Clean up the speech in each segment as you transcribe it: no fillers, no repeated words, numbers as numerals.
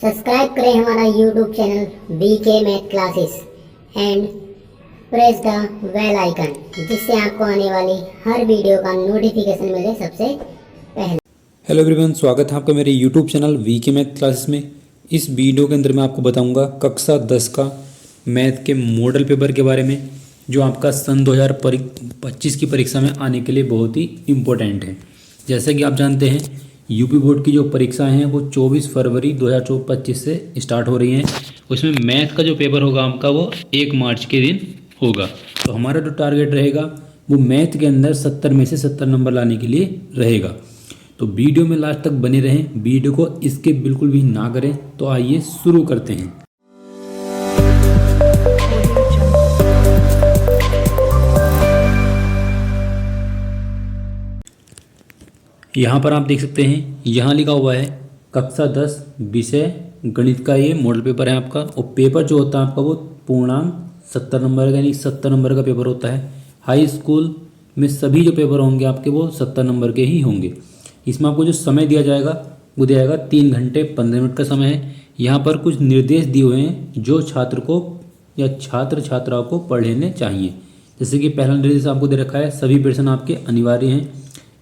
Subscribe करें हमारा YouTube channel VK math classes and press the bell icon, जिससे आपको आने वाली हर वीडियो का नोटिफिकेशन मिले सबसे पहले। हेलो एवरीवन, स्वागत है आपका मेरे YouTube channel VK math classes में। इस वीडियो के अंदर मैं आपको बताऊंगा कक्षा 10 का मैथ के मॉडल पेपर के बारे में, जो आपका सन 2025 की परीक्षा में आने के लिए बहुत ही इम्पोर्टेंट है। जैसे कि आप जानते हैं, यूपी बोर्ड की जो परीक्षाएं हैं वो 24 फरवरी 2025 से स्टार्ट हो रही हैं। उसमें मैथ का जो पेपर होगा आपका वो 1 मार्च के दिन होगा। तो हमारा जो टारगेट रहेगा वो मैथ के अंदर 70 में से 70 नंबर लाने के लिए रहेगा। तो वीडियो में लास्ट तक बने रहें, वीडियो को स्किप बिल्कुल भी ना करें। तो आइए शुरू करते हैं। यहाँ पर आप देख सकते हैं, यहाँ लिखा हुआ है कक्षा 10 विषय गणित का ये मॉडल पेपर है आपका। और पेपर जो होता है आपका वो पूर्णांक 70 नंबर का, यानी 70 नंबर का पेपर होता है। हाई स्कूल में सभी जो पेपर होंगे आपके वो 70 नंबर के ही होंगे। इसमें आपको जो समय दिया जाएगा वो दिया जाएगा 3 घंटे 15 मिनट का समय है। यहाँ पर कुछ निर्देश दिए हुए हैं जो छात्र को या छात्र छात्राओं को पढ़ लेने चाहिए। जैसे कि पहला निर्देश आपको दे रखा है, सभी प्रश्न आपके अनिवार्य हैं।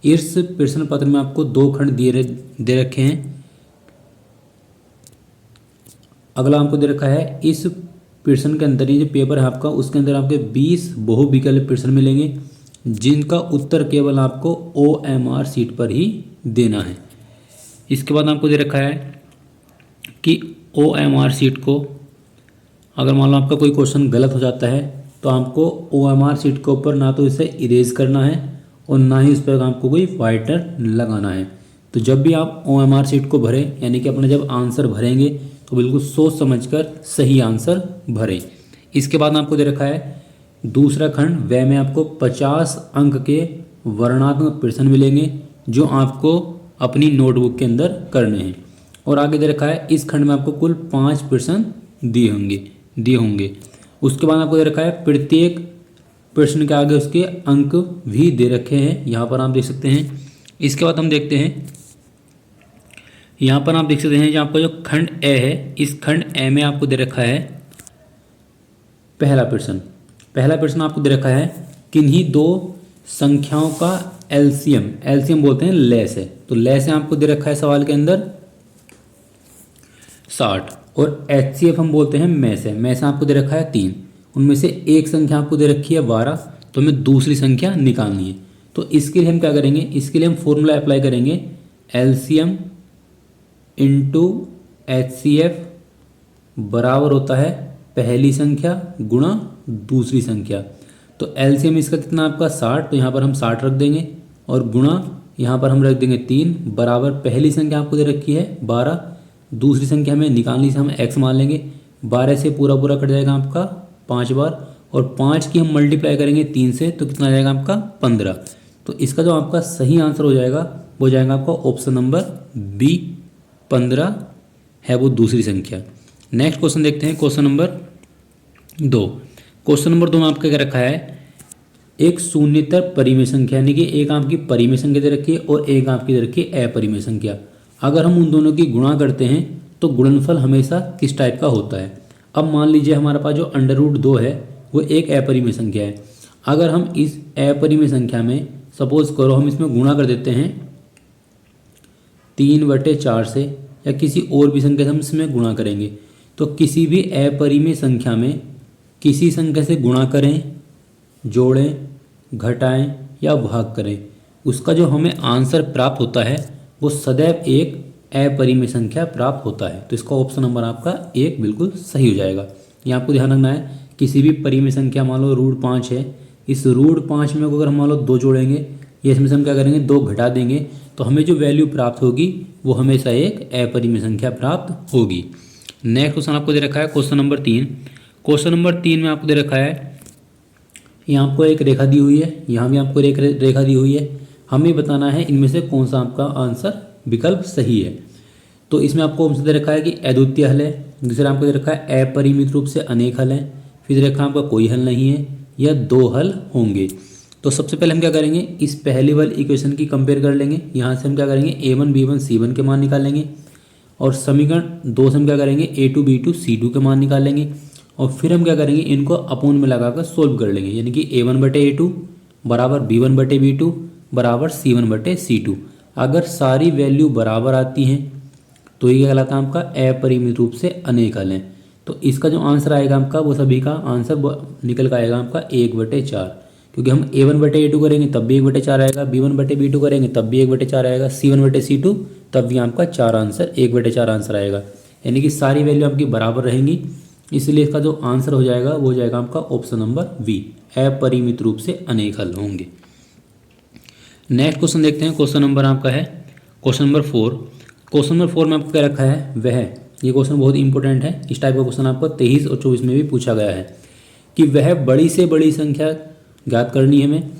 इस प्रश्न पत्र में आपको 2 खंड दे रखे हैं। अगला आपको दे रखा है, इस प्रश्न के अंदर ये जो पेपर है आपका उसके अंदर आपके 20 बहुविकल्प प्रश्न मिलेंगे, जिनका उत्तर केवल आपको OMR सीट पर ही देना है। इसके बाद आपको दे रखा है कि OMR सीट को अगर मान लो आपका कोई क्वेश्चन गलत हो जाता है तो आपको OMR सीट के ऊपर ना तो इसे इरेज करना है और ना ही उस पर आपको कोई फाइटर लगाना है। तो जब भी आप OMR सीट को भरें, यानी कि अपना जब आंसर भरेंगे तो बिल्कुल सोच समझकर सही आंसर भरें। इसके बाद आपको दे रखा है दूसरा खंड, वह में आपको 50 अंक के वर्णनात्मक प्रश्न मिलेंगे जो आपको अपनी नोटबुक के अंदर करने हैं। और आगे दे रखा है इस खंड में आपको कुल 5 प्रश्न दिए होंगे। उसके बाद आपको दे रखा है प्रत्येक प्रश्न के आगे उसके अंक भी दे रखे हैं, यहाँ पर आप देख सकते हैं। इसके बाद हम देखते हैं, यहाँ पर आप देख सकते हैं, जहाँ आपका जो खंड ए है, इस खंड ए में आपको दे रखा है पहला प्रश्न आपको दे रखा है किन्हीं 2 संख्याओं का एलसीएम बोलते हैं लेस है। तो लेस है आपको दे रखा है सवाल के अंदर 60, और HCF हम बोलते हैं मैस आपको दे रखा है 3। उनमें से एक संख्या आपको दे रखी है 12, तो हमें दूसरी संख्या निकालनी है। तो इसके लिए हम क्या करेंगे, इसके लिए हम फॉर्मूला अप्लाई करेंगे, LCM इंटू HCF बराबर होता है पहली संख्या गुणा दूसरी संख्या। तो LCM इसका कितना आपका 60, तो यहाँ पर हम 60 रख देंगे, और गुणा यहाँ पर हम रख देंगे 3 बराबर पहली संख्या आपको दे रखी है 12, दूसरी संख्या हमें निकालनी से हम x मान लेंगे। 12 से पूरा कट जाएगा आपका 5 बार, और 5 की हम मल्टीप्लाई करेंगे 3 से, तो कितना आ जाएगा आपका 15। तो इसका जो आपका सही आंसर हो जाएगा वो जाएगा आपका ऑप्शन नंबर बी, 15 है वो दूसरी संख्या। नेक्स्ट क्वेश्चन देखते हैं, क्वेश्चन नंबर 2। क्वेश्चन नंबर 2 में आपका क्या रखा है, एक शून्यतर परिमेय संख्या, यानी कि एक आपकी परिमेय संख्या दे रखी है और एक आपकी दे रखी है अपरिमेय संख्या। अगर हम उन दोनों की गुणा करते हैं तो गुणनफल हमेशा किस टाइप का होता है। अब मान लीजिए हमारे पास जो √2 है वो एक अपरिमेय संख्या है। अगर हम इस अपरिमेय संख्या में सपोज करो हम इसमें गुणा कर देते हैं 3/4 से, या किसी और भी संख्या से हम इसमें गुणा करेंगे, तो किसी भी अपरिमेय संख्या में किसी संख्या से गुणा करें, जोड़ें, घटाएं या भाग करें, उसका जो हमें आंसर प्राप्त होता है वो सदैव एक अपरिमेय संख्या प्राप्त होता है। तो इसका ऑप्शन नंबर आपका 1 बिल्कुल सही हो जाएगा। ये आपको ध्यान रखना है, किसी भी परिमेय संख्या मान लो √5 है, इस √5 में अगर हम मान लो 2 जोड़ेंगे या इसमें से हम क्या करेंगे 2 घटा देंगे, तो हमें जो वैल्यू प्राप्त होगी वो हमेशा एक अपरिमेय संख्या प्राप्त होगी। नेक्स्ट क्वेश्चन आपको दे रखा है क्वेश्चन नंबर 3। क्वेश्चन नंबर 3 में आपको दे रखा है, यहाँ आपको एक रेखा दी हुई है, यहाँ भी आपको एक रेखा दी हुई है। हमें बताना है इनमें से कौन सा आपका आंसर विकल्प सही है। तो इसमें आपको ऑप्शन दे रखा है कि अद्वितीय हल है, दूसरा आपको दे रखा है अपरिमित रूप से अनेक हल है, फिर दे रखा है आपका कोई हल नहीं है, या 2 हल होंगे। तो सबसे पहले हम क्या करेंगे, इस पहली वाली इक्वेशन की कंपेयर कर लेंगे। यहाँ से हम क्या करेंगे A1 B1 C1 के मान निकालेंगे, और समीकरण 2 से हम क्या करेंगे A2 B2 C2 के मान निकालेंगे और फिर हम क्या करेंगे इनको अपोन में लगाकर सोल्व कर लेंगे, यानी कि A1/A2 बराबर B1/B2 बराबर C1/C2। अगर सारी वैल्यू बराबर आती हैं तो ये कहलाता है आपका अपरिमित रूप से अनेकल है। तो इसका जो आंसर आएगा आपका वो सभी का आंसर निकल कर आएगा आपका 1/4, क्योंकि हम A1/A2 करेंगे तब भी 1/4 आएगा, B1/B2 करेंगे तब भी 1/4 आएगा, C1/C2 तब भी आपका 4 आंसर 1/4 आंसर आएगा, यानी कि सारी वैल्यू आपकी बराबर रहेंगी। इसलिए इसका जो आंसर हो जाएगा वो हो जाएगा आपका ऑप्शन नंबर बी, अपरिमित रूप से अनेक हल होंगे। नेक्स्ट क्वेश्चन देखते हैं। क्वेश्चन नंबर आपका है क्वेश्चन नंबर 4। क्वेश्चन नंबर 4 में आपको क्या रखा है वह, ये क्वेश्चन बहुत इंपॉर्टेंट है। इस टाइप का क्वेश्चन आपको 23 और 24 में भी पूछा गया है कि वह बड़ी से बड़ी संख्या ज्ञात करनी है हमें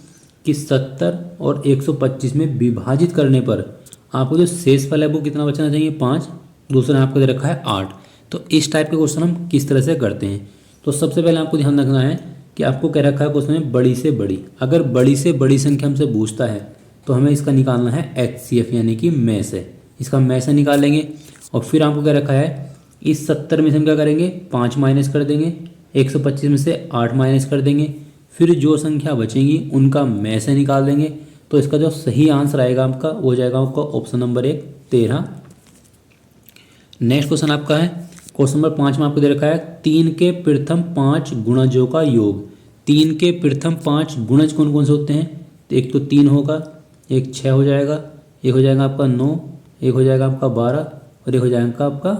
कि 70 और 125 में विभाजित करने पर आपको जो शेषफल है वो कितना बचना चाहिए 5, दूसरा आपको दे रखा है 8। तो इस टाइप के क्वेश्चन हम किस तरह से करते हैं। तो सबसे पहले आपको ध्यान रखना है कि आपको क्या रखा है क्वेश्चन में बड़ी से बड़ी। अगर बड़ी से बड़ी संख्या हमसे पूछता है तो हमें इसका निकालना है HCF यानी कि में से, इसका में से निकालेंगे। और फिर आपको क्या रखा है इस 70 में से हम क्या करेंगे 5 माइनस कर देंगे, 125 में से 8 माइनस कर देंगे, फिर जो संख्या बचेंगी उनका में से निकाल देंगे। तो इसका जो सही आंसर आएगा आपका वो हो जाएगा आपका ऑप्शन नंबर 1 13। नेक्स्ट क्वेश्चन आपका है क्वेश्चन नंबर 5 में आपको दे रखा है 3 के प्रथम 5 गुणजों का योग। 3 के प्रथम 5 गुणज कौन कौन से होते हैं, तो एक तो 3 होगा, एक 6 हो जाएगा, एक हो जाएगा आपका 9, एक हो जाएगा आपका 12 और एक हो जाएगा आपका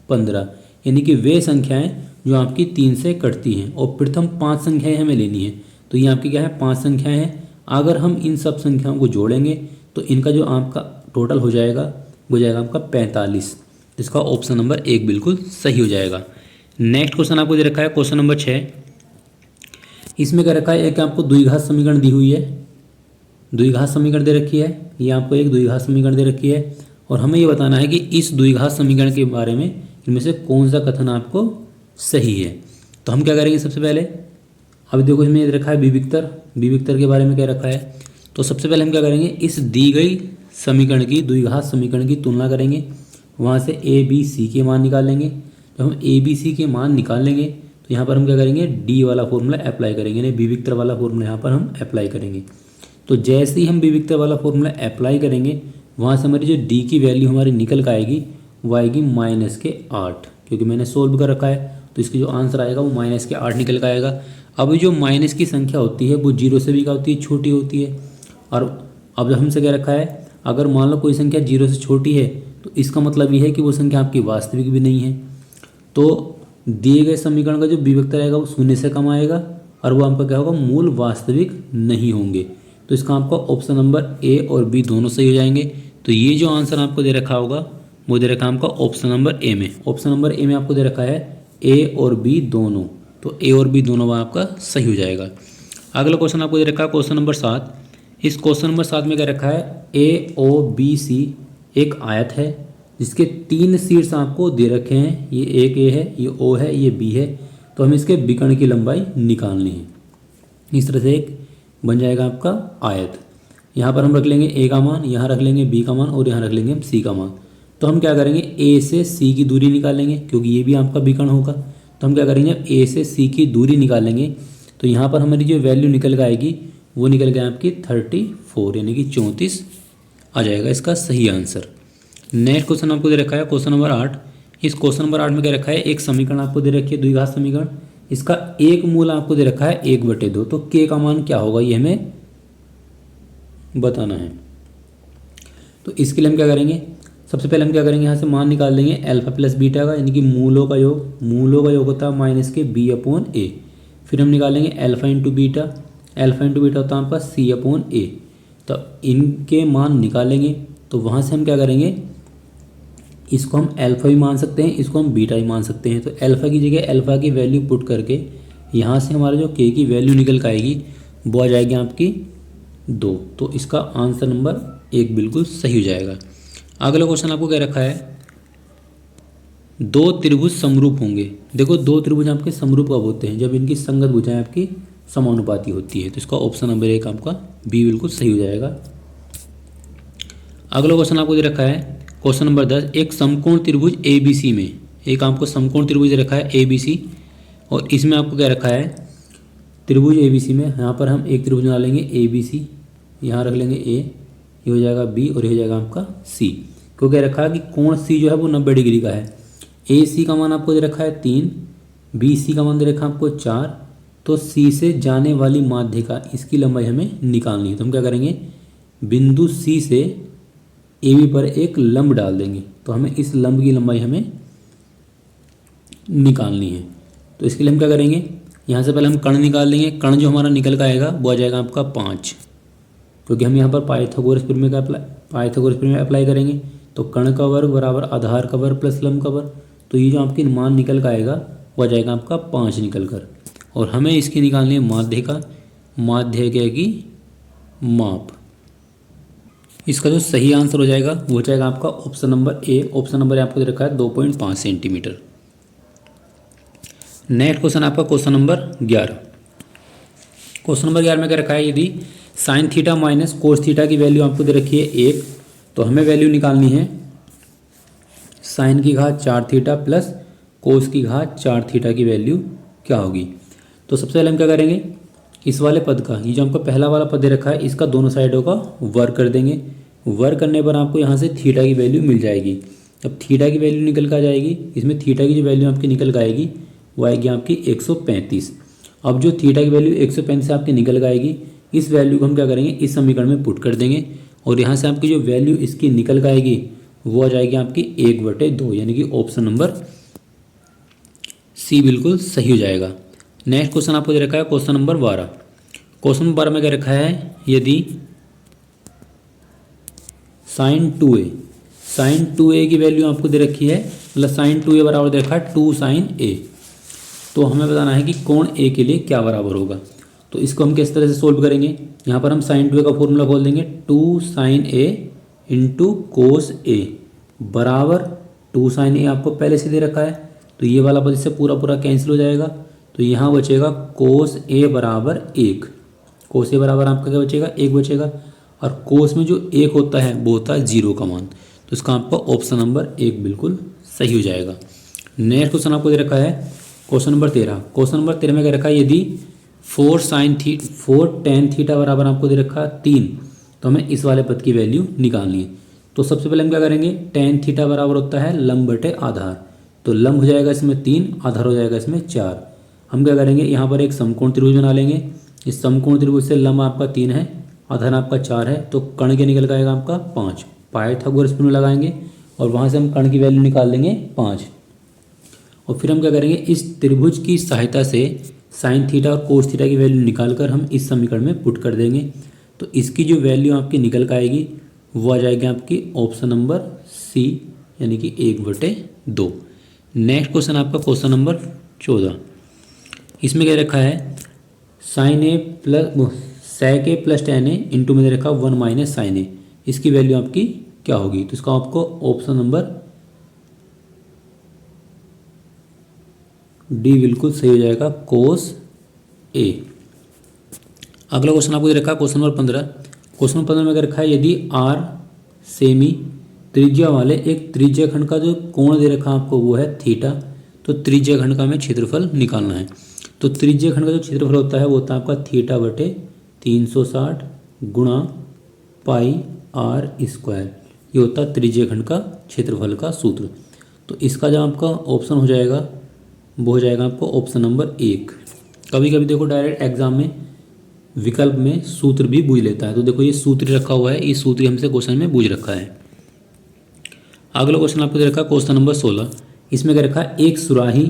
15, यानी कि वे संख्याएं जो आपकी 3 से कटती हैं। और प्रथम 5 संख्याएं हमें लेनी है, तो ये आपकी क्या है 5 संख्याएं हैं। अगर हम इन सब संख्याओं को जोड़ेंगे तो इनका जो आपका टोटल हो जाएगा वो जाएगा आपका 45, जिसका ऑप्शन नंबर 1 बिल्कुल सही हो जाएगा। नेक्स्ट क्वेश्चन आपको दे रखा है क्वेश्चन नंबर 6। इसमें क्या रखा है एक आपको द्विघात समीकरण दी हुई है, द्विघात समीकरण दे रखी है, ये आपको एक द्विघात समीकरण दे रखी है और हमें ये बताना है कि इस द्विघात समीकरण के बारे में इनमें से कौन सा कथन आपको सही है। तो हम क्या करेंगे सबसे पहले, अभी देखो इसमें ये रखा है विविक्तर के बारे में क्या रखा है। तो सबसे पहले हम क्या करेंगे इस दी गई समीकरण की द्विघात समीकरण की तुलना करेंगे, वहाँ से ABC के मान निकालेंगे। जब हम ABC के मान निकालेंगे तो यहाँ पर हम क्या करेंगे D वाला फॉर्मूला अप्लाई करेंगे, यानी विविक्तर वाला फॉर्मूला यहाँ पर हम अप्लाई करेंगे। तो जैसे ही हम विविक्तर वाला फॉर्मूला अप्लाई करेंगे वहाँ से हमारी जो D की वैल्यू हमारी निकल कर आएगी वो आएगी -8, क्योंकि मैंने सोल्व कर रखा है तो इसकी जो आंसर आएगा वो -8 निकल कर आएगा। अब जो माइनस की संख्या होती है वो 0 से भी क्या होती है छोटी होती है। और अब जब हमसे क्या रखा है अगर मान लो कोई संख्या 0 से छोटी है तो इसका मतलब ये है कि वो संख्या आपकी वास्तविक भी नहीं है। तो दिए गए समीकरण का जो विविक्तर आएगा वो 0 से कम आएगा और वो आपका क्या होगा मूल वास्तविक नहीं होंगे। तो इसका आपका ऑप्शन नंबर A और B दोनों सही हो जाएंगे। तो ये जो आंसर आपको दे रखा होगा वो दे रखा है आपका ऑप्शन नंबर A में। ऑप्शन नंबर A में आपको दे रखा है A और B दोनों, तो A और B दोनों आपका सही हो जाएगा। अगला क्वेश्चन आपको दे रखा है क्वेश्चन नंबर 7। इस क्वेश्चन नंबर 7 में क्या रखा है AOBC एक आयत है जिसके 3 शीर्ष आपको दे रखे हैं, ये एक A है, ये O है, ये B है। तो हमें इसके विकर्ण की लंबाई निकालनी है। इस तरह से एक बन जाएगा आपका आयत। यहाँ पर हम रख लेंगे A का मान, यहाँ रख लेंगे B का मान और यहाँ रख लेंगे हम C का मान। तो हम क्या करेंगे A से C की दूरी निकालेंगे, क्योंकि ये भी आपका विकर्ण होगा। तो हम क्या करेंगे A से C की दूरी निकालेंगे तो यहाँ पर हमारी जो वैल्यू निकल के आएगी वो निकल गया आपकी 34, यानी कि 34 आ जाएगा इसका सही आंसर। नेक्स्ट क्वेश्चन आपको दे रखा है क्वेश्चन नंबर 8। इस क्वेश्चन नंबर 8 में क्या रखा है एक समीकरण आपको दे रखी है द्विघात समीकरण, इसका एक मूल आपको दे रखा है 1/2। तो K का मान क्या होगा ये हमें बताना है। तो इसके लिए हम क्या करेंगे सबसे पहले हम क्या करेंगे यहाँ से मान निकाल देंगे अल्फा प्लस बीटा का, यानी कि मूलों का योग होता है -B/A। फिर हम निकालेंगे अल्फा इंटू बीटा होता है आपका C/A। तो इनके मान निकालेंगे तो वहाँ से हम क्या करेंगे इसको हम अल्फा भी मान सकते हैं, इसको हम बीटा भी मान सकते हैं। तो अल्फा की जगह अल्फा की वैल्यू पुट करके यहाँ से हमारा जो K की वैल्यू निकल कर आएगी वो आ जाएगी आपकी 2। तो इसका आंसर नंबर 1 बिल्कुल सही हो जाएगा। अगला क्वेश्चन आपको क्या रखा है 2 त्रिभुज समरूप होंगे। देखो 2 त्रिभुज आपके समरूप कब होते हैं, जब इनकी संगत भुजाएं आपकी समानुपाती होती है। तो इसका ऑप्शन नंबर 1 आपका B बिल्कुल सही हो जाएगा। अगला क्वेश्चन आपको दे रखा है क्वेश्चन नंबर 10, एक समकोण त्रिभुज ए बी सी में, एक आपको समकोण त्रिभुज रखा है ए बी सी, और इसमें आपको क्या रखा है, त्रिभुज ए बी सी में यहाँ पर हम एक त्रिभुज बना लेंगे ए बी सी, यहाँ रख लेंगे ए, ये हो जाएगा बी और ये हो जाएगा आपका सी। क्यों क्या रखा है कि कोण सी जो है वो 90 डिग्री का है। ए सी का मान आपको दे रखा है 3, बी सी का मान दे रखा है आपको 4, तो सी से जाने वाली माध्यिका इसकी लंबाई हमें निकालनी है। तो हम क्या करेंगे, बिंदु सी से ए बी पर एक लंब डाल देंगे, तो हमें इस लंब की लंबाई हमें निकालनी है। तो इसके लिए हम क्या करेंगे, यहाँ से पहले हम कर्ण निकाल लेंगे। कर्ण जो हमारा निकल कर आएगा वो आ जाएगा आपका 5, क्योंकि हम यहाँ पर पाइथागोरस प्रमेय अप्लाई करेंगे। तो कर्ण का वर्ग बराबर आधार का वर्ग प्लस लंब का वर्ग, तो ये जो आपकी मान निकल कर आएगा वो आ जाएगा आपका 5 निकल कर। और हमें इसकी निकालनी है माध्यिका, माध्यिका की माप। इसका जो सही आंसर हो जाएगा वो हो जाएगा आपका option number A. Option number आपको दे रखा है 2.5 सेंटीमीटर। नेक्स्ट क्वेश्चन आपका क्वेश्चन नंबर 11। क्वेश्चन नंबर 11 में क्या रखा है, यदि sine theta minus cos theta की वैल्यू आपको दे रखी है 1, तो हमें वैल्यू निकालनी है साइन की घात 4 थीटा प्लस कोस की घात 4 थीटा की वैल्यू क्या होगी। तो सबसे पहले हम क्या करेंगे, इस वाले पद का, ये जो हमको पहला वाला पद दे रखा है, इसका दोनों साइडों का वर्ग कर देंगे। वर्ग करने पर आपको यहाँ से थीटा की वैल्यू मिल जाएगी। अब थीटा की वैल्यू निकल कर आ जाएगी, इसमें थीटा की जो वैल्यू आपकी निकल कर आएगी वो आएगी आपकी 135। अब जो थीटा की वैल्यू 135 आपकी निकल कर आएगी, इस वैल्यू को हम क्या करेंगे, इस समीकरण में पुट कर देंगे, और यहाँ से आपकी जो वैल्यू इसकी निकल कर आएगी वो आ जाएगी आपकी 1/2, यानी कि ऑप्शन नंबर सी बिल्कुल सही हो जाएगा। नेक्स्ट क्वेश्चन आपको दे रखा है क्वेश्चन नंबर 12। क्वेश्चन नंबर 12 में क्या रखा है, यदि साइन 2a की वैल्यू आपको दे रखी है, मतलब साइन 2a बराबर दे रखा है 2 साइन a, तो हमें बताना है कि कोण a के लिए क्या बराबर होगा। तो इसको हम किस तरह से सोल्व करेंगे, यहाँ पर हम साइन 2a का फॉर्मूला खोल देंगे, 2 sine a into cos a बराबर 2 साइन a आपको पहले से दे रखा है, तो ये वाला पद इससे पूरा पूरा कैंसिल हो जाएगा। तो यहाँ बचेगा कोस a बराबर 1, कोस a बराबर आपका क्या बचेगा, 1 बचेगा, और कोस में जो 1 होता है वो होता है 0 का मान, तो इसका आपका ऑप्शन नंबर 1 बिल्कुल सही हो जाएगा। नेक्स्ट क्वेश्चन आपको दे रखा है क्वेश्चन नंबर 13। क्वेश्चन नंबर 13 में क्या रखा है, यदि 4 tan थीटा बराबर आपको दे रखा है 3, तो हमें इस वाले पद की वैल्यू निकालनी है। तो सबसे पहले हम क्या करेंगे, tan थीटा बराबर होता है लंब बटे आधार, तो लंब हो जाएगा इसमें 3, आधार हो जाएगा इसमें 4। हम क्या करेंगे, यहाँ पर एक समकोण त्रिभुज बना लेंगे। इस समकोण त्रिभुज से लंब आपका 3 है, आधार आपका 4 है, तो कर्ण के निकल आएगा आपका 5। पाइथागोरस प्रमेय लगाएंगे और वहाँ से हम कर्ण की वैल्यू निकाल लेंगे 5। और फिर हम क्या करेंगे, इस त्रिभुज की सहायता से साइन थीटा और कोस थीटा की वैल्यू निकालकर हम इस समीकरण में पुट कर देंगे। तो इसकी जो वैल्यू आपकी निकल कर आएगी वो आ जाएगी आपकी ऑप्शन नंबर सी, यानी कि 1/2। नेक्स्ट क्वेश्चन आपका क्वेश्चन नंबर 14। इसमें क्या रखा है, साइन ए प्लस सेक ए प्लस टेन ए इंटू में रखा 1 माइनस साइन ए, इसकी वैल्यू आपकी क्या होगी। तो इसका आपको ऑप्शन नंबर डी बिल्कुल सही हो जाएगा, कोस ए। अगला क्वेश्चन आपको दे रखा है क्वेश्चन नंबर 15। क्वेश्चन नंबर 15 में क्या रखा है, यदि r सेमी त्रिज्या वाले एक त्रिज्या खंड का जो कोण दे रखा है आपको वो है थीटा, तो त्रिज्या खंड का हमें क्षेत्रफल निकालना है। तो त्रिज्या खंड का जो क्षेत्रफल होता है वो होता है आपका थीटा बटे 360 गुणा पाई r स्क्वायर, ये होता है त्रिज्या खंड का क्षेत्रफल का सूत्र। तो इसका जो आपका ऑप्शन हो जाएगा वो हो जाएगा आपको ऑप्शन नंबर 1। कभी कभी देखो डायरेक्ट एग्जाम में विकल्प में सूत्र भी पूछ लेता है, तो देखो ये सूत्र रखा हुआ है, इस सूत्र हमसे क्वेश्चन में पूछ रखा है। अगला क्वेश्चन आपको दे रखा है क्वेश्चन नंबर 16। इसमें क्या रखा है, एक सुराही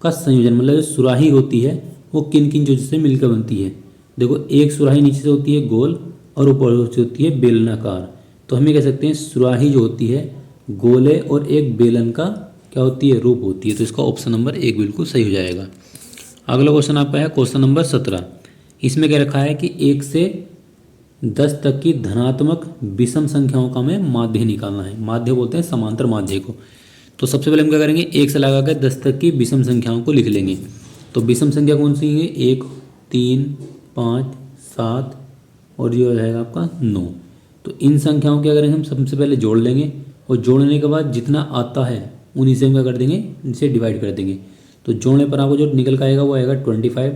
का संयोजन, मतलब जो सुराही होती है वो किन किन चीज़ों से मिलकर बनती है। देखो एक सुराही नीचे से होती है गोल और ऊपर से होती है बेलनाकार, तो हमें कह सकते हैं सुराही जो होती है गोले और एक बेलन का क्या होती है, रूप होती है। तो इसका ऑप्शन नंबर 1 बिल्कुल सही हो जाएगा। अगला क्वेश्चन आपका है क्वेश्चन नंबर 17। इसमें क्या रखा है कि 1 से 10 तक की धनात्मक विषम संख्याओं का हमें माध्य निकालना है। माध्य बोलते हैं समांतर माध्य को। तो सबसे पहले हम क्या करेंगे, 1 से लगा कर 10 तक की विषम संख्याओं को लिख लेंगे। तो विषम संख्या कौन सी है, 1, 3, 5, 7 और ये हो जाएगा आपका 9। तो इन संख्याओं के अगर हम सबसे पहले जोड़ लेंगे और जोड़ने के बाद जितना आता है उन्हीं से हम क्या कर देंगे, इनसे डिवाइड कर देंगे। तो जोड़ने पर आपको जो निकल कर आएगा वो आएगा 25।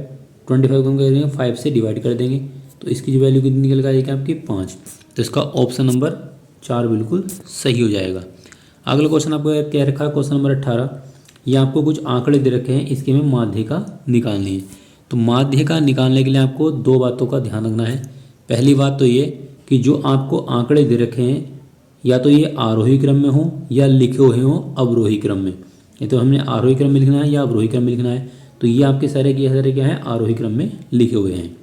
25 को हम क्या करेंगे 5 से डिवाइड कर देंगे, तो इसकी जो वैल्यू कितनी निकल कर आएगी आपकी 5। तो इसका ऑप्शन नंबर 4 बिल्कुल सही हो जाएगा। अगला क्वेश्चन आपको क्या रखा है, क्वेश्चन नंबर 18। ये आपको कुछ आंकड़े दे रखे हैं, इसकी हमें माध्यिका निकालनी है। तो माध्यिका निकालने के लिए आपको 2 बातों का ध्यान रखना है। पहली बात तो ये कि जो आपको आंकड़े दे रखे हैं या तो ये आरोही क्रम में हो या लिखे हुए हों अवरोही क्रम में। ये तो हमने आरोही क्रम में लिखना है या अवरोही क्रम में लिखना है, तो ये आपके सारे क्या है, आरोही क्रम में लिखे हुए हैं।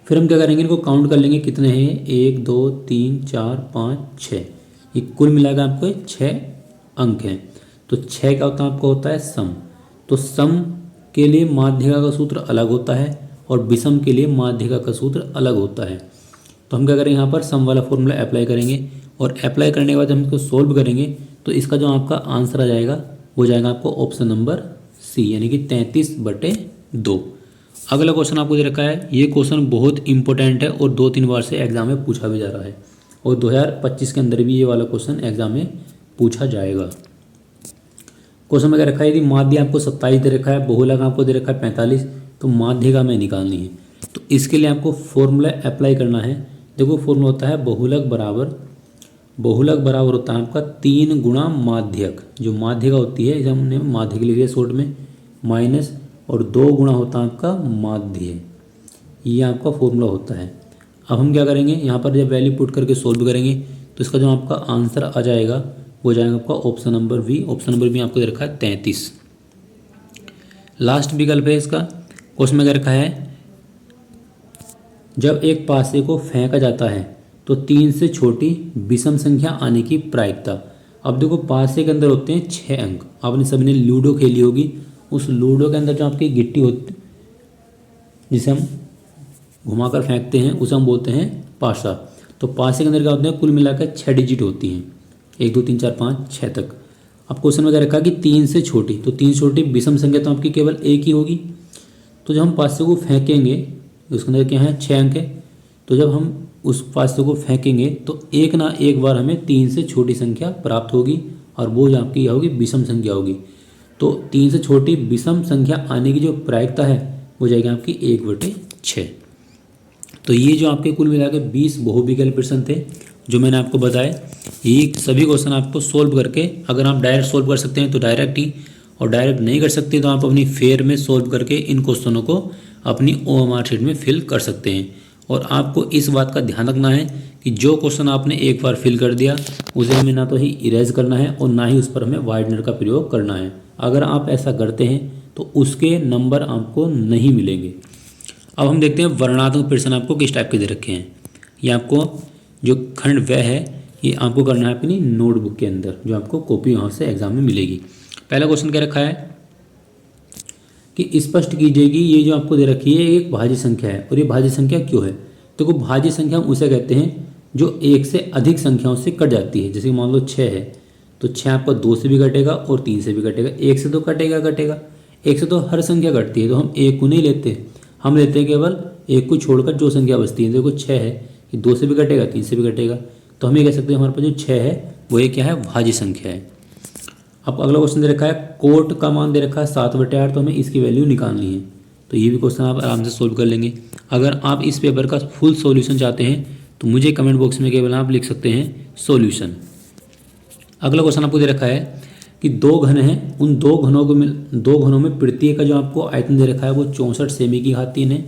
फिर हम क्या करेंगे, इनको काउंट कर लेंगे कितने हैं, 1 2 3 4 5 6। ये कुल मिलाकर आपको 6 अंक हैं। तो 6 का आपको होता है सम। तो सम के लिए माध्यिका का सूत्र अलग होता है और विषम के लिए माध्यिका का सूत्र अलग होता है। तो हम क्या करेंगे, यहाँ पर सम वाला फॉर्मूला अप्लाई करेंगे और अप्लाई करने के बाद हम इसको सोल्व करेंगे। तो इसका जो आपका आंसर आ जाएगा वो जाएगा आपको ऑप्शन नंबर सी, यानी कि 33/2। अगला क्वेश्चन आपको दे रखा है, ये क्वेश्चन बहुत इंपॉर्टेंट है और 2-3 बार से एग्जाम में पूछा भी जा रहा है और 2025 के अंदर भी ये वाला क्वेश्चन एग्जाम में पूछा जाएगा। क्वेश्चन में क्या रखा है, यदि माध्य आपको 27 दे रखा है, बहुलक आपको दे रखा है 45, तो माध्यिका में निकालनी है। तो इसके लिए आपको फॉर्मूला अप्लाई करना है। देखो फॉर्मूला होता है बहुलक बराबर होता है आपका 3 गुणा माध्यक। जो माध्यिका होती है, इसे हमने माध्यक लिख दिया शॉर्ट में, माइनस और 2 गुणा होता है आपका माध्य। ये आपका फॉर्मूला होता है। अब हम क्या करेंगे, यहाँ पर जब वैल्यू पुट करके सोल्व करेंगे तो इसका जो आपका आंसर आ जाएगा वो जाएगा आपका option number B. Option number B आपको दे रखा है 33। लास्ट विकल्प है इसका। क्वेश्चन में क्या रखा है, जब एक पासे को फेंका जाता है तो 3 से छोटी विषम संख्या आने की प्रायिकता। अब देखो पासे के अंदर होते हैं 6 अंक। आपने सबने लूडो खेली होगी, उस लूडो के अंदर जो आपकी गिट्टी होती जिसे हम घुमाकर फेंकते हैं उसे हम बोलते हैं पासा। तो पासे के अंदर क्या होते हैं, कुल मिलाकर 6 डिजिट होती हैं, 1 2 3 4 5 6 तक। अब क्वेश्चन में क्या रखा कि 3 से छोटी, तो 3 से छोटी विषम संख्या तो आपकी केवल एक ही होगी। तो जब हम पासे को फेंकेंगे उसके अंदर क्या है 6 अंक है, तो जब हम उस पासे को फेंकेंगे तो एक ना एक बार हमें 3 से छोटी संख्या प्राप्त होगी और वो जो आपकी क्या होगी, विषम संख्या होगी। तो 3 से छोटी विषम संख्या आने की जो प्रायिकता है वो जाएगी आपकी 1/6। तो ये जो आपके कुल मिलाकर 20 बहुविकल्प प्रश्न थे जो मैंने आपको बताया, ये सभी क्वेश्चन आपको सोल्व करके, अगर आप डायरेक्ट सोल्व कर सकते हैं तो डायरेक्ट ही, और डायरेक्ट नहीं कर सकते तो आप अपनी फेयर में सोल्व करके इन क्वेश्चनों को अपनी OMR शीट में फिल कर सकते हैं। और आपको इस बात का ध्यान रखना है कि जो क्वेश्चन आपने एक बार फिल कर दिया उसे हमें ना तो ही इरेज करना है और ना ही उस पर हमें वाइडनर का प्रयोग करना है। अगर आप ऐसा करते हैं तो उसके नंबर आपको नहीं मिलेंगे। अब हम देखते हैं वर्णनात्मक प्रश्न आपको किस टाइप के दे रखे हैं। ये आपको जो खंड वह है ये आपको करना है अपनी नोटबुक के अंदर, जो आपको कॉपी वहाँ से एग्जाम में मिलेगी। पहला क्वेश्चन क्या रखा है कि स्पष्ट कीजिए कि ये जो आपको दे रखी है एक भाज्य संख्या है और ये भाज्य संख्या क्यों है। तो को भाज्य संख्या हम उसे कहते हैं जो 1 से अधिक संख्याओं से कट जाती है। जैसे कि मान लो 6 है तो 6 आपका 2 से भी कटेगा और 3 से भी कटेगा, 1 से तो कटेगा। 1 से तो हर संख्या कटती है, तो हम 1 को नहीं लेते, हम लेते हैं केवल 1 को छोड़कर जो संख्या बचती है। देखो 6 है, ये 2 से भी कटेगा 3 से भी कटेगा, तो हम ये कह सकते हैं हमारे पास जो 6 है वो ये क्या है, भाज्य संख्या है। अब अगला क्वेश्चन दे रखा है कोट का मान दे रखा है 7/8, तो हमें इसकी वैल्यू निकालनी है। तो ये भी क्वेश्चन आप आराम से सोल्व कर लेंगे। अगर आप इस पेपर का फुल सॉल्यूशन चाहते हैं तो मुझे कमेंट बॉक्स में केवल आप लिख सकते हैं सॉल्यूशन। अगला क्वेश्चन आपको दे रखा है कि 2 घन हैं, उन 2 घनों में प्रत्येक का जो आपको आयतन दे रखा है वो 64 सेमी की घात 3 है।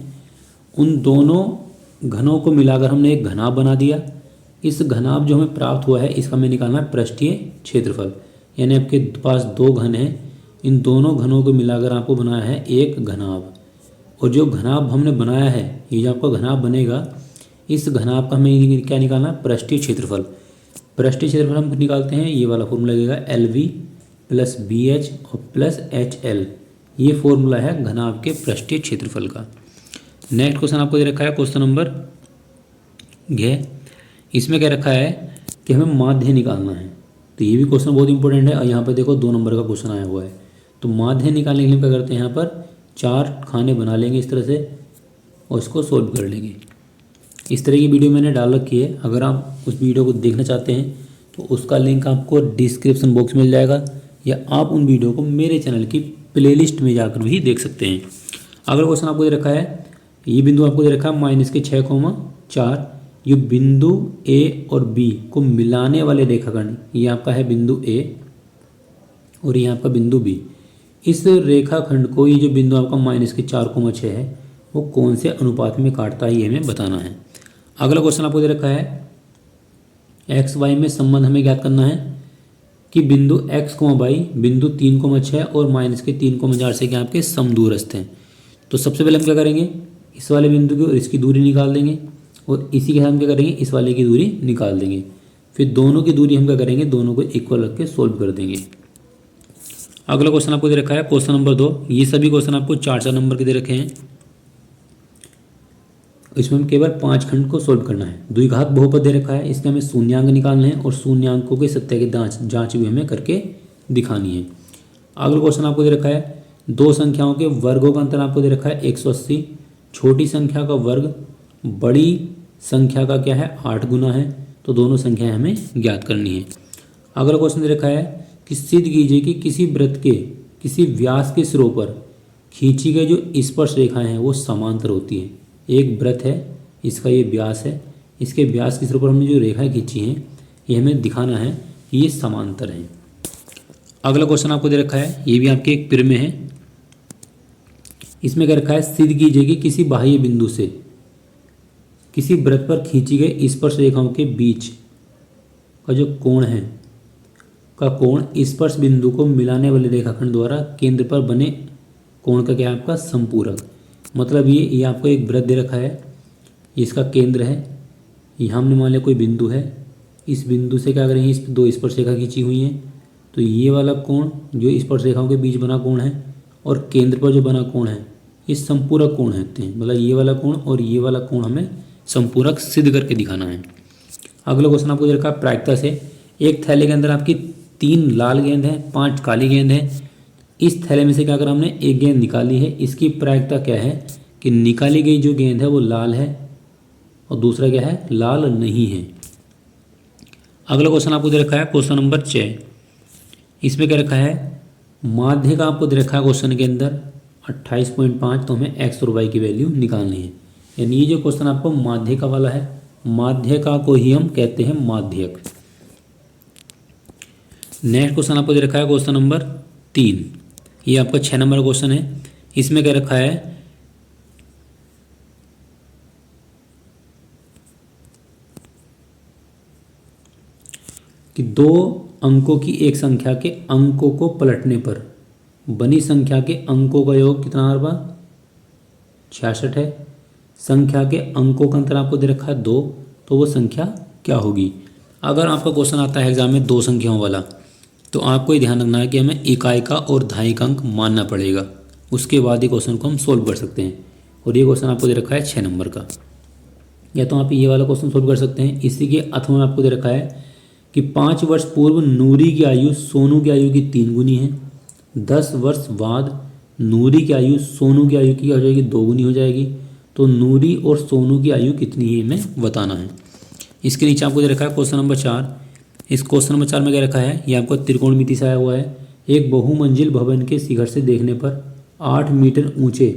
उन दोनों घनों को मिलाकर हमने एक घनाभ बना दिया। इस घनाभ जो हमें प्राप्त हुआ है इसका हमें निकालना है पृष्ठीय क्षेत्रफल। यानी आपके पास 2 घन हैं, इन दोनों घनों को मिलाकर आपको बनाया है एक घनाभ। और जो घनाभ हमने बनाया है, ये जो आपका घनाभ बनेगा, इस घनाभ का हमें क्या निकालना है, पृष्ठीय क्षेत्रफल। पृष्ठीय क्षेत्रफल हम निकालते हैं, ये वाला फॉर्मूला लगेगा LV + BH और +HL। ये फॉर्मूला है घनाभ के पृष्ठीय क्षेत्रफल का। नेक्स्ट क्वेश्चन आपको दे रखा है क्वेश्चन नंबर 6। इसमें क्या रखा है कि हमें माध्य निकालना है। तो ये भी क्वेश्चन बहुत इंपॉर्टेंट है और यहाँ पर देखो 2 नंबर का क्वेश्चन आया हुआ है। तो माध्य निकालने के लिए क्या करते हैं, यहाँ पर 4 खाने बना लेंगे इस तरह से और इसको सोल्व कर लेंगे। इस तरह की वीडियो मैंने डाल रखी है, अगर आप उस वीडियो को देखना चाहते हैं तो उसका लिंक आपको डिस्क्रिप्शन बॉक्स में मिल जाएगा, या आप उन वीडियो को मेरे चैनल की प्लेलिस्ट में जाकर भी देख सकते हैं। अगला क्वेश्चन आपको दे रखा है, ये बिंदु आपको दे रखा है -6,4। ये बिंदु ए और बी को मिलाने वाले रेखाखंड, ये आपका है बिंदु ए और ये आपका बिंदु बी। इस रेखाखंड को, ये जो बिंदु आपका -4,6 है, वो कौन से अनुपात में काटता है, ये हमें बताना है। अगला क्वेश्चन आपको दे रखा है, एक्स वाई में संबंध हमें ज्ञात करना है कि बिंदु x, y बिंदु 3,6 और -3,4 से क्या आपके समदूरस्थ हैं। तो सबसे पहले हम क्या करेंगे, इस वाले बिंदु की और इसकी दूरी निकाल देंगे, और इसी के साथ हम क्या करेंगे, इस वाले की दूरी निकाल देंगे। फिर दोनों की दूरी हम क्या करेंगे, दोनों को इक्वल रख के सोल्व कर देंगे। अगला क्वेश्चन आपको दे रखा है क्वेश्चन नंबर 2। ये सभी क्वेश्चन आपको 4-4 नंबर के दे रखे हैं। इसमें हम केवल 5 खंड को सोल्व करना है। द्विघात बहुपद दे रखा है, इसके हमें शून्यांक निकालने हैं और शून्यांकों के सत्य की जांच भी हमें करके दिखानी है। अगला क्वेश्चन आपको दे रखा है, दो संख्याओं के वर्गों का अंतर आपको दे रखा है 180। छोटी संख्या का वर्ग बड़ी संख्या का क्या है 8 गुना है, तो दोनों संख्याएं हमें ज्ञात करनी है। अगला क्वेश्चन दे रखा है कि सिद्ध कीजिए कि किसी वृत्त के किसी व्यास के सिरों पर खींची गई जो स्पर्श रेखाएं हैं वो समांतर होती हैं। एक वृत्त है, इसका ये व्यास है, इसके व्यास के सिरों पर हमने जो रेखाएं खींची हैं ये हमें दिखाना है कि ये समांतर हैं। अगला क्वेश्चन आपको दे रखा है, ये भी आपके एक पिर में है। इसमें क्या रखा है, सिद्ध कीजिए कि किसी बाह्य बिंदु से किसी वृत्त पर खींची गई स्पर्श रेखाओं के बीच का जो कोण है का कोण स्पर्श बिंदु को मिलाने वाले रेखाखंड द्वारा केंद्र पर बने कोण का क्या है आपका संपूरक। मतलब ये आपको एक वृत्त दे रखा है, इसका केंद्र है, यहाँ हमने मान लिया कोई बिंदु है, इस बिंदु से क्या करेंगे, इस पर 2 स्पर्श रेखा खींची हुई हैं, तो ये वाला कोण जो स्पर्श रेखाओं के बीच बना कोण है और केंद्र पर जो बना कोण है ये संपूरक कोण होते हैं। मतलब ये वाला कोण और ये वाला कोण हमें संपूरक सिद्ध करके दिखाना है। अगला क्वेश्चन आपको दे रखा है प्रायिकता से, एक थैले के अंदर आपकी 3 लाल गेंद है, 5 काली गेंद है। इस थैले में से क्या कर हमने एक गेंद निकाली है, इसकी प्रायिकता क्या है कि निकाली गई जो गेंद है वो लाल है और दूसरा क्या है लाल नहीं है। अगला क्वेश्चन आपको दे रखा है क्वेश्चन नंबर 6। इसमें क्या रखा है, माध्य का आपको दे रखा है क्वेश्चन के अंदर 28.5, तो हमें x और y की वैल्यू निकालनी है। यानी ये जो क्वेश्चन आपको माध्य का वाला है, माध्य का को ही हम कहते हैं माध्यक। नेक्स्ट क्वेश्चन आपको दे रखा है क्वेश्चन नंबर 3, ये आपका 6 नंबर क्वेश्चन है। इसमें क्या रखा है कि 2 अंकों की एक संख्या के अंकों को पलटने पर बनी संख्या के अंकों का योग कितना आ रहा, 66 है। संख्या के अंकों का अंतर आपको दे रखा है 2, तो वो संख्या क्या होगी। अगर आपका क्वेश्चन आता है एग्जाम में 2 संख्याओं वाला, तो आपको ये ध्यान रखना है कि हमें इकाई का और दहाई का अंक मानना पड़ेगा, उसके बाद ही क्वेश्चन को हम सोल्व कर सकते हैं। और ये क्वेश्चन आपको दे रखा है 6 नंबर का। या तो आप ये वाला क्वेश्चन सोल्व कर सकते हैं। इसी के अथवा में आपको दे रखा है कि 5 वर्ष पूर्व नूरी की आयु सोनू की आयु की 3 गुनी है, 10 वर्ष बाद नूरी की आयु सोनू की आयु की हो जाएगी 2 गुनी हो जाएगी। तो नूरी और सोनू की आयु कितनी है हमें बताना है। इसके नीचे आपको दे रखा है क्वेश्चन नंबर 4। इस क्वेश्चन नंबर 4 में क्या रखा है, ये आपको त्रिकोणमिति से आया हुआ है। एक बहुमंजिल भवन के शिखर से देखने पर 8 मीटर ऊंचे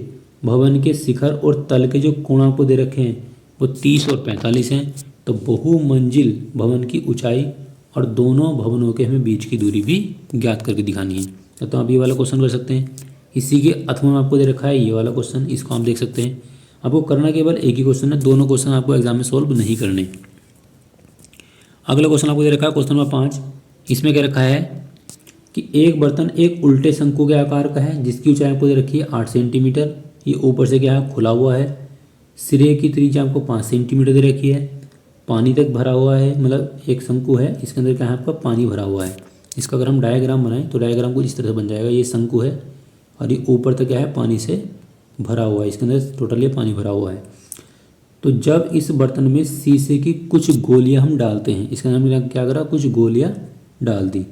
भवन के शिखर और तल के जो कोण आपको दे रखे हैं वो 30 और 45 हैं। तो बहुमंजिल भवन की ऊंचाई और दोनों भवनों के हमें बीच की दूरी भी ज्ञात करके दिखानी है। तो आप ये वाला क्वेश्चन कर सकते हैं। इसी के अथवा में आपको दे रखा है ये वाला क्वेश्चन, इसको आप देख सकते हैं। आपको करना केवल एक ही क्वेश्चन है, दोनों क्वेश्चन आपको एग्जाम में सोल्व नहीं करने। अगला क्वेश्चन आपको दे रखा है क्वेश्चन नंबर 5। इसमें क्या रखा है कि एक बर्तन एक उल्टे शंकु के आकार का है जिसकी ऊंचाई आपको दे रखी है 8 सेंटीमीटर। ये ऊपर से क्या है खुला हुआ है, सिरे की त्रिज्या आपको 5 सेंटीमीटर दे रखी है, पानी तक भरा हुआ है। मतलब एक शंकु है, इसके अंदर क्या है आपका पानी भरा हुआ है। इसका अगर हम डायग्राम बनाएं तो डायग्राम कुछ इस तरह से बन जाएगा। ये शंकु है और ये ऊपर तक क्या है पानी से भरा हुआ है, इसके अंदर टोटली पानी भरा हुआ है। तो जब इस बर्तन में शीशे की कुछ गोलियां हम डालते हैं, इसके अंदर हमने क्या करा, कुछ गोलियां डाल दी,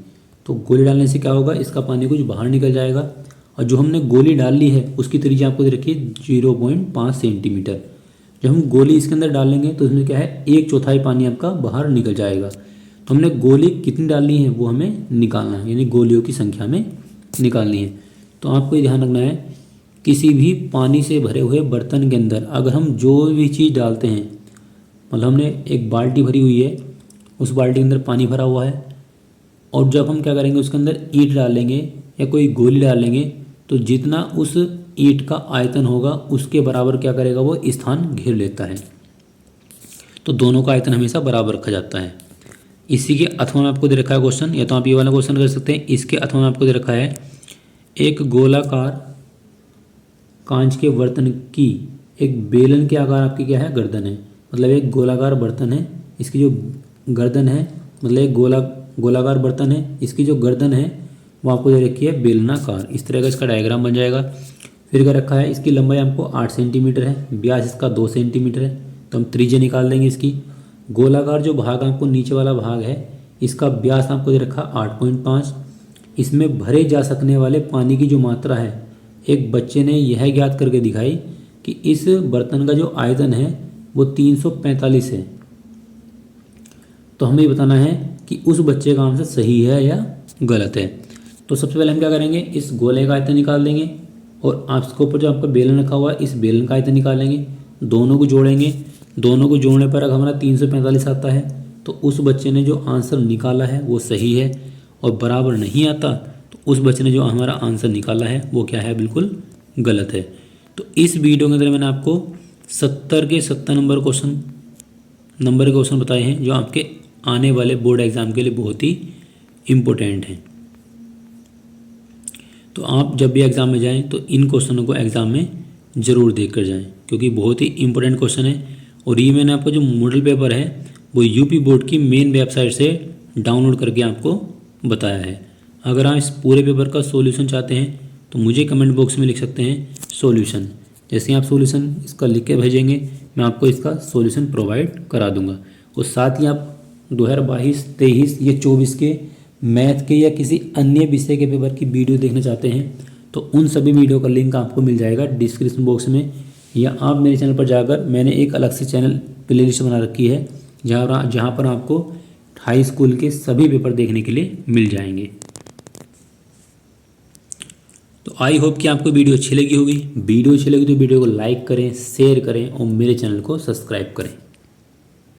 तो गोली डालने से क्या होगा, इसका पानी कुछ बाहर निकल जाएगा। और जो हमने गोली डाल ली है उसकी त्रिज्या आपको दे रखी है 0.5 सेंटीमीटर। जब हम गोली इसके अंदर डालेंगे तो इसमें क्या है 1/4 पानी आपका बाहर निकल जाएगा। तो हमने गोली कितनी डालनी है वो हमें निकालना है, यानी गोलियों की संख्या में निकालनी है। तो आपको ये ध्यान रखना है, किसी भी पानी से भरे हुए बर्तन के अंदर अगर हम जो भी चीज़ डालते हैं, मतलब हमने एक बाल्टी भरी हुई है, उस बाल्टी के अंदर पानी भरा हुआ है, और जब हम क्या करेंगे उसके अंदर ईंट डालेंगे या कोई गोली डालेंगे, तो जितना उस ईंट का आयतन होगा उसके बराबर क्या करेगा वो स्थान घेर लेता है। तो दोनों का आयतन हमेशा बराबर रखा जाता है। इसी के अथवा में आपको दे रखा है क्वेश्चन, या तो आप ये वाला क्वेश्चन कर सकते हैं। इसके अथवा में आपको दे रखा है, एक गोलाकार कांच के बर्तन की एक बेलन के आकार आपकी क्या है, गर्दन है। मतलब एक गोलाकार बर्तन है, इसकी जो गर्दन है, मतलब एक गोलाकार बर्तन है, इसकी जो गर्दन है वो आपको दे रखी है बेलनाकार। इस तरह का इसका डायग्राम बन जाएगा। फिर क्या रखा है, इसकी लंबाई हमको 8 सेंटीमीटर है, व्यास इसका 2 सेंटीमीटर है। तो हम त्रिज्या निकाल देंगे इसकी। गोलाकार जो भाग आपको नीचे वाला भाग है, इसका व्यास आपको दे रखा 8.5। इसमें भरे जा सकने वाले पानी की जो मात्रा है, एक बच्चे ने यह ज्ञात करके दिखाई कि इस बर्तन का जो आयतन है वो 345 है। तो हमें बताना है कि उस बच्चे का आंसर सही है या गलत है। तो सबसे पहले हम क्या करेंगे, इस गोले का आयतन निकाल देंगे, और आपके ऊपर जो आपका बेलन रखा हुआ है इस बेलन का आयतन निकालेंगे, दोनों को जोड़ेंगे। दोनों को जोड़ने पर अगर हमारा 345 आता है तो उस बच्चे ने जो आंसर निकाला है वो सही है, और बराबर नहीं आता तो उस बच्चे ने जो हमारा आंसर निकाला है वो क्या है, बिल्कुल गलत है। तो इस वीडियो के अंदर मैंने आपको 70 के 70 नंबर के क्वेश्चन बताए हैं, जो आपके आने वाले बोर्ड एग्ज़ाम के लिए बहुत ही इम्पोर्टेंट हैं। तो आप जब भी एग्ज़ाम में जाएं तो इन क्वेश्चनों को एग्ज़ाम में ज़रूर देख कर जाएँ, क्योंकि बहुत ही इम्पोर्टेंट क्वेश्चन है। और ये मैंने आपको जो मॉडल पेपर है वो यूपी बोर्ड की मेन वेबसाइट से डाउनलोड करके आपको बताया है। अगर आप इस पूरे पेपर का सॉल्यूशन चाहते हैं तो मुझे कमेंट बॉक्स में लिख सकते हैं सॉल्यूशन। जैसे ही आप सॉल्यूशन इसका लिख के भेजेंगे, मैं आपको इसका सॉल्यूशन प्रोवाइड करा दूंगा। और साथ ही आप 2022, 23 या 24 के मैथ के या किसी अन्य विषय के पेपर की वीडियो देखना चाहते हैं तो उन सभी वीडियो का लिंक आपको मिल जाएगा डिस्क्रिप्शन बॉक्स में, या आप मेरे चैनल पर जाकर, मैंने एक अलग से चैनल प्लेलिस्ट बना रखी है जहाँ पर आपको हाई स्कूल के सभी पेपर देखने के लिए मिल जाएंगे। तो आई होप कि आपको वीडियो अच्छी लगी होगी। वीडियो अच्छी लगी तो वीडियो को लाइक करें, शेयर करें और मेरे चैनल को सब्सक्राइब करें।